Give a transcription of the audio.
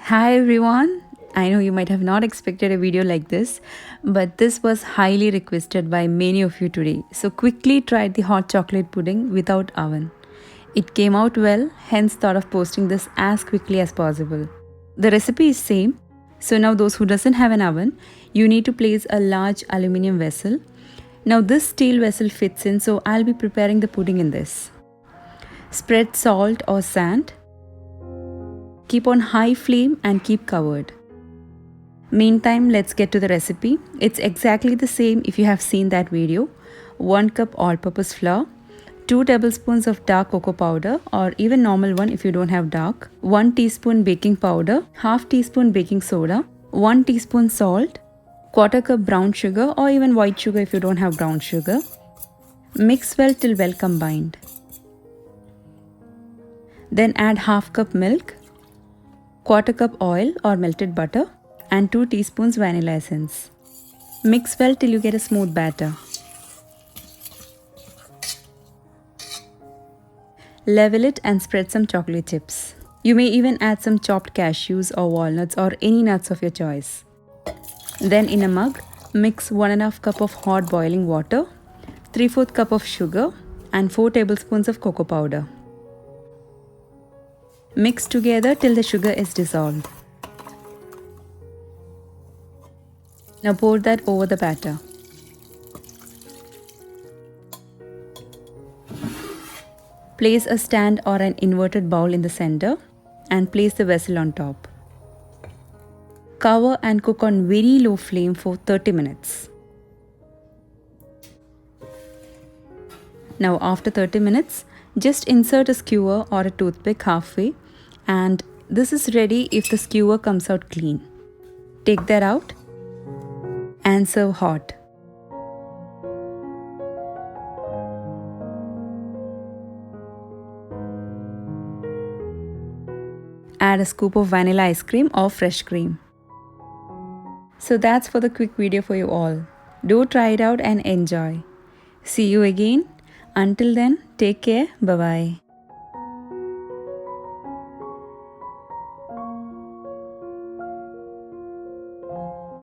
Hi everyone! I know you might have not expected a video like this, but this was highly requested by many of you today. So quickly tried the hot chocolate pudding without oven. It came out well, hence thought of posting this as quickly as possible. The recipe is same. So now those who doesn't have an oven, you need to place a large aluminium vessel. Now this steel vessel fits in, so I'll be preparing the pudding in this. Spread salt or sand. Keep on high flame and keep covered. Meantime, let's get to the recipe. It's exactly the same if you have seen that video. 1 cup all-purpose flour, 2 tablespoons of dark cocoa powder or even normal one if you don't have dark, 1 teaspoon baking powder, half teaspoon baking soda, 1 teaspoon salt, quarter cup brown sugar or even white sugar if you don't have brown sugar. Mix well till well combined. Then add half cup milk, quarter cup oil or melted butter and 2 teaspoons vanilla essence. Mix well till you get a smooth batter. Level it and spread some chocolate chips. You may even add some chopped cashews or walnuts or any nuts of your choice. Then in a mug, mix 1½ cup of hot boiling water, 3/4 cup of sugar and 4 tablespoons of cocoa powder. Mix together till the sugar is dissolved. Now pour that over the batter. Place a stand or an inverted bowl in the center and place the vessel on top. Cover and cook on very low flame for 30 minutes. Now after 30 minutes, just insert a skewer or a toothpick halfway and this is ready if the skewer comes out clean. Take that out and serve hot. Add a scoop of vanilla ice cream or fresh cream. So that's for the quick video for you all. Do try it out and enjoy. See you again. Until then, take care. Bye-bye.